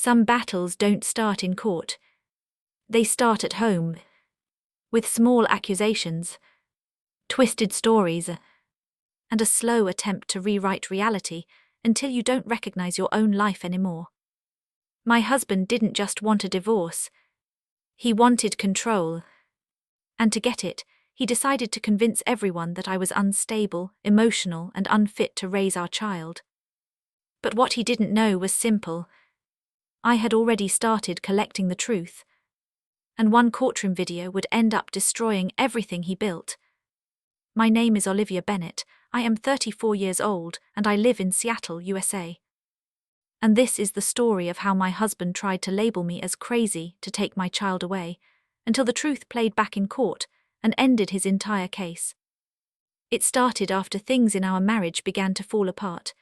Some battles don't start in court. They start at home. With small accusations, twisted stories, and a slow attempt to rewrite reality until you don't recognize your own life anymore. My husband didn't just want a divorce. He wanted control. And to get it, he decided to convince everyone that I was unstable, emotional, and unfit to raise our child. But what he didn't know was simple. I had already started collecting the truth. And one courtroom video would end up destroying everything he built. My name is Olivia Bennett. I am 34 years old, and I live in Seattle, USA. And this is the story of how my husband tried to label me as crazy to take my child away, until the truth played back in court and ended his entire case. It started after things in our marriage began to fall apart.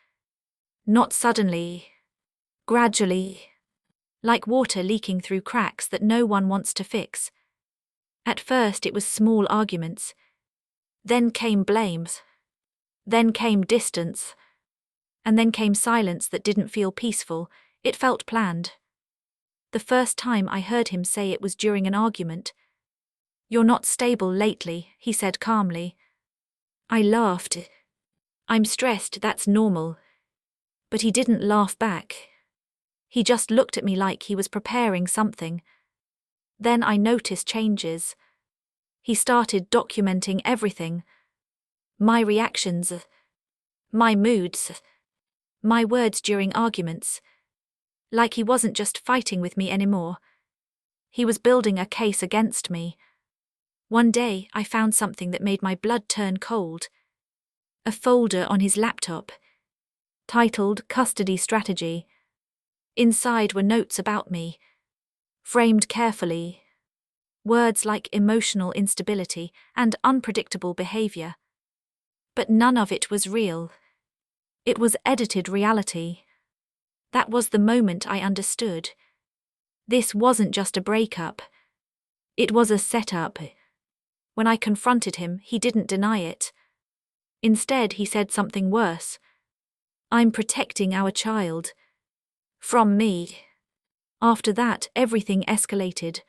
Not suddenly, gradually, like water leaking through cracks that no one wants to fix. At first it was small arguments. Then came blames. Then came distance. And then came silence that didn't feel peaceful, it felt planned. The first time I heard him say it was during an argument. "You're not stable lately," he said calmly. I laughed. "I'm stressed, that's normal." But he didn't laugh back. He just looked at me like he was preparing something. Then I noticed changes. He started documenting everything. My reactions, my moods, my words during arguments. Like he wasn't just fighting with me anymore. He was building a case against me. One day I found something that made my blood turn cold. A folder on his laptop, titled Custody Strategy. Inside were notes about me, framed carefully. Words like emotional instability and unpredictable behavior. But none of it was real. It was edited reality. That was the moment I understood. This wasn't just a breakup. It was a setup. When I confronted him, he didn't deny it. Instead, he said something worse. "I'm protecting our child. From me." After that, everything escalated.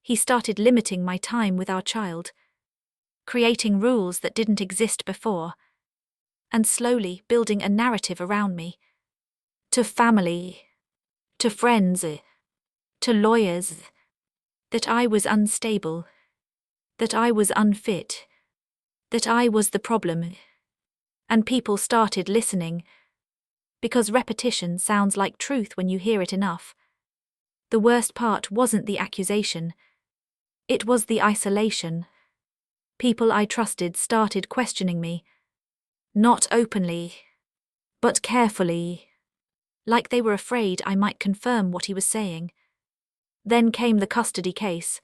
He started limiting my time with our child, creating rules that didn't exist before, and slowly building a narrative around me. To family, to friends, to lawyers, that I was unstable, that I was unfit, that I was the problem. And people started listening, because repetition sounds like truth when you hear it enough. The worst part wasn't the accusation. It was the isolation. People I trusted started questioning me. Not openly, but carefully. Like they were afraid I might confirm what he was saying. Then came the custody case.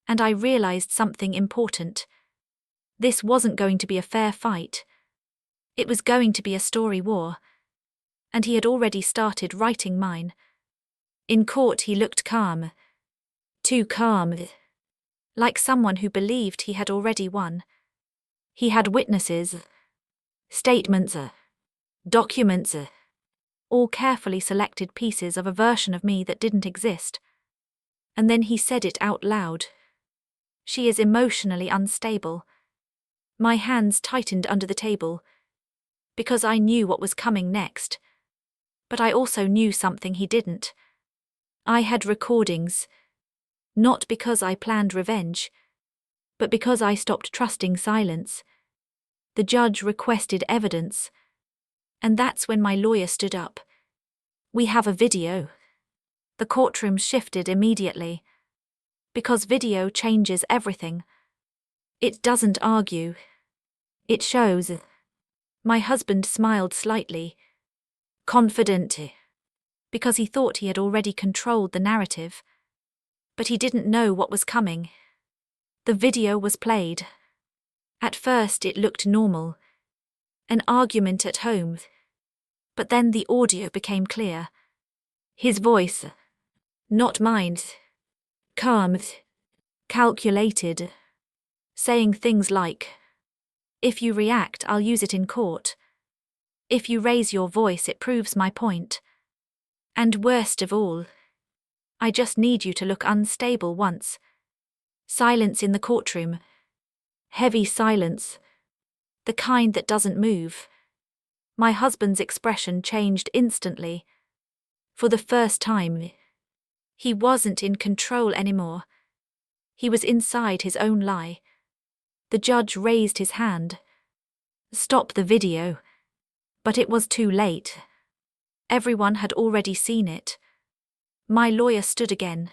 And I realized something important. This wasn't going to be a fair fight. It was going to be a story war. And he had already started writing mine. In court he looked calm. Too calm. Like someone who believed he had already won. He had witnesses, statements, documents, all carefully selected pieces of a version of me that didn't exist. And then he said it out loud. "She is emotionally unstable." My hands tightened under the table, because I knew what was coming next. But I also knew something he didn't. I had recordings, not because I planned revenge, but because I stopped trusting silence. The judge requested evidence, and that's when my lawyer stood up. "We have a video." The courtroom shifted immediately, because video changes everything. It doesn't argue. It shows. My husband smiled slightly, confident, because he thought he had already controlled the narrative. But he didn't know what was coming. The video was played. At first it looked normal. An argument at home. But then the audio became clear. His voice, not mine, calm, calculated, saying things like, "If you react, I'll use it in court. If you raise your voice, it proves my point." And worst of all, I just need you to look unstable once. Silence in the courtroom. Heavy silence. The kind that doesn't move. My husband's expression changed instantly. For the first time, he wasn't in control anymore. He was inside his own lie. The judge raised his hand. Stop the video. But it was too late. Everyone had already seen it. My lawyer stood again.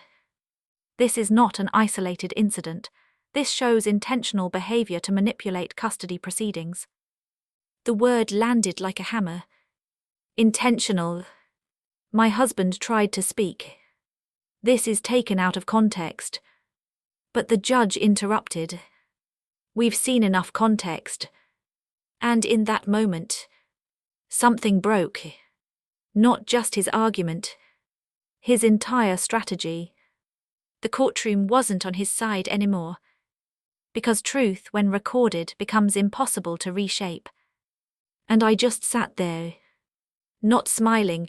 This is not an isolated incident. This shows intentional behavior to manipulate custody proceedings. The word landed like a hammer. Intentional. My husband tried to speak. This is taken out of context. But the judge interrupted. We've seen enough context. And in that moment, something broke. Not just his argument. His entire strategy. The courtroom wasn't on his side anymore. Because truth, when recorded, becomes impossible to reshape. And I just sat there. Not smiling.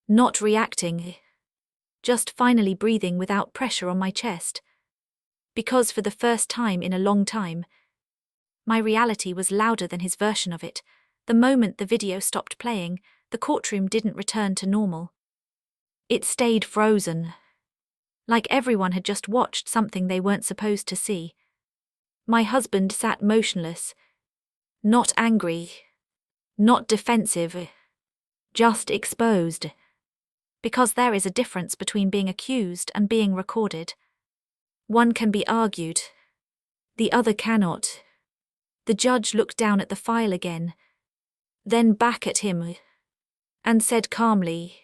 Not reacting. Just finally breathing without pressure on my chest. Because for the first time in a long time, my reality was louder than his version of it. The moment the video stopped playing, the courtroom didn't return to normal. It stayed frozen. Like everyone had just watched something they weren't supposed to see. My husband sat motionless. Not angry. Not defensive. Just exposed. Because there is a difference between being accused and being recorded. One can be argued. The other cannot. The judge looked down at the file again. Then back at him. And said calmly,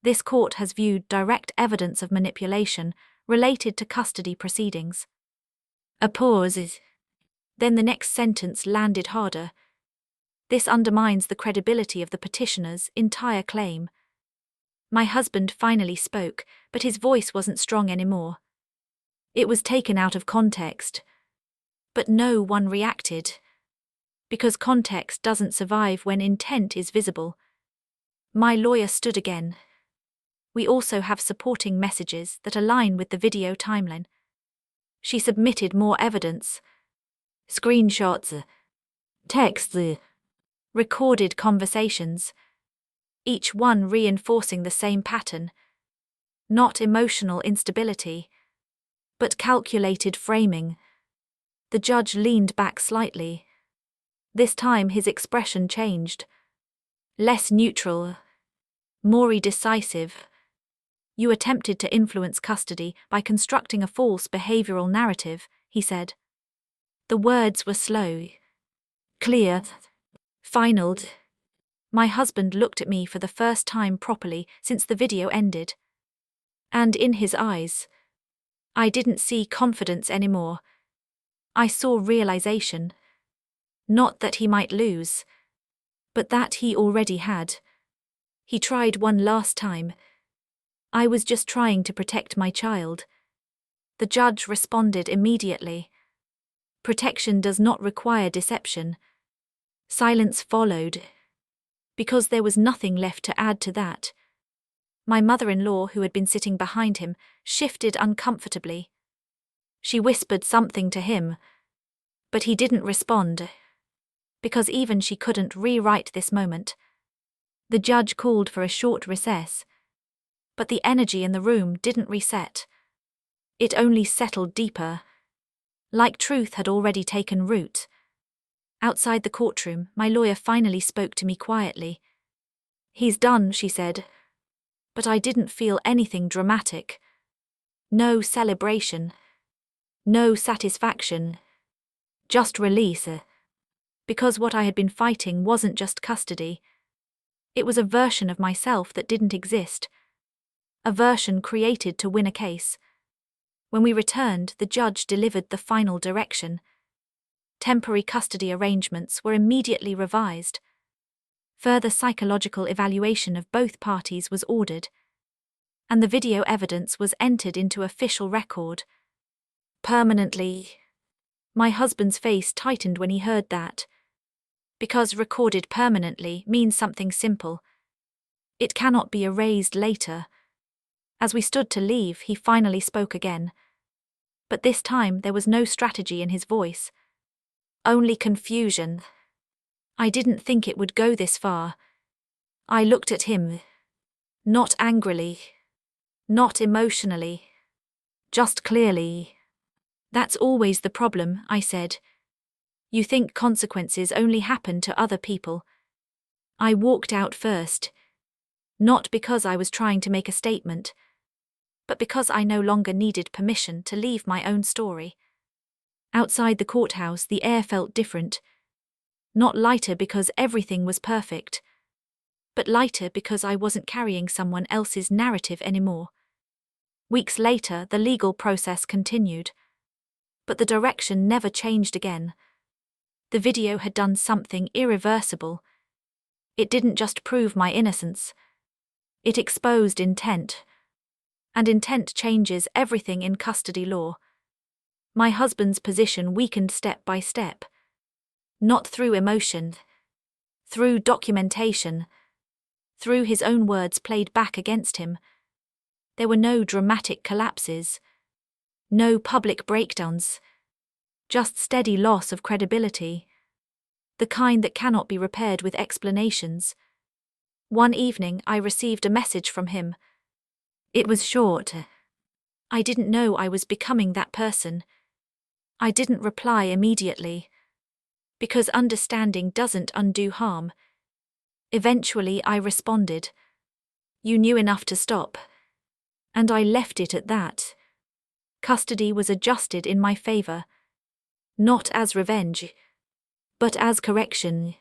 "This court has viewed direct evidence of manipulation related to custody proceedings." A pause. Then the next sentence landed harder. "This undermines the credibility of the petitioner's entire claim." My husband finally spoke, but his voice wasn't strong anymore. It was taken out of context. But no one reacted. Because context doesn't survive when intent is visible. My lawyer stood again. We also have supporting messages that align with the video timeline. She submitted more evidence. Screenshots, texts, recorded conversations. Each one reinforcing the same pattern. Not emotional instability, but calculated framing. The judge leaned back slightly. This time his expression changed. Less neutral. More decisive. "You attempted to influence custody by constructing a false behavioral narrative," he said. The words were slow. Clear. Final. My husband looked at me for the first time properly since the video ended. And in his eyes, I didn't see confidence anymore. I saw realization. Not that he might lose, but that he already had. He tried one last time. I was just trying to protect my child. The judge responded immediately. Protection does not require deception. Silence followed. Because there was nothing left to add to that. My mother-in-law, who had been sitting behind him, shifted uncomfortably. She whispered something to him, but he didn't respond. Because even she couldn't rewrite this moment. The judge called for a short recess. But the energy in the room didn't reset. It only settled deeper. Like truth had already taken root. Outside the courtroom, my lawyer finally spoke to me quietly. "He's done," she said. But I didn't feel anything dramatic. No celebration. No satisfaction. Just release. Because what I had been fighting wasn't just custody. It was a version of myself that didn't exist. A version created to win a case. When we returned, the judge delivered the final direction. Temporary custody arrangements were immediately revised. Further psychological evaluation of both parties was ordered. And the video evidence was entered into official record. Permanently. My husband's face tightened when he heard that. Because recorded permanently means something simple. It cannot be erased later. As we stood to leave, he finally spoke again. But this time there was no strategy in his voice. Only confusion. I didn't think it would go this far. I looked at him. Not angrily. Not emotionally. Just clearly. That's always the problem, I said. You think consequences only happen to other people. I walked out first. Not because I was trying to make a statement, but because I no longer needed permission to leave my own story. Outside the courthouse, the air felt different. Not lighter because everything was perfect, but lighter because I wasn't carrying someone else's narrative anymore. Weeks later, the legal process continued. But the direction never changed again. The video had done something irreversible. It didn't just prove my innocence. It exposed intent. And intent changes everything in custody law. My husband's position weakened step by step. Not through emotion. Through documentation. Through his own words played back against him. There were no dramatic collapses. No public breakdowns. Just steady loss of credibility. The kind that cannot be repaired with explanations. One evening I received a message from him. It was short. I didn't know I was becoming that person. I didn't reply immediately. Because understanding doesn't undo harm. Eventually I responded. You knew enough to stop. And I left it at that. Custody was adjusted in my favor. Not as revenge, but as correction.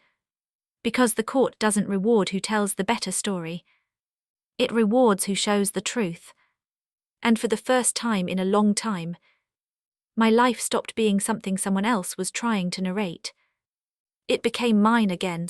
Because the court doesn't reward who tells the better story. It rewards who shows the truth. And for the first time in a long time, my life stopped being something someone else was trying to narrate. It became mine again.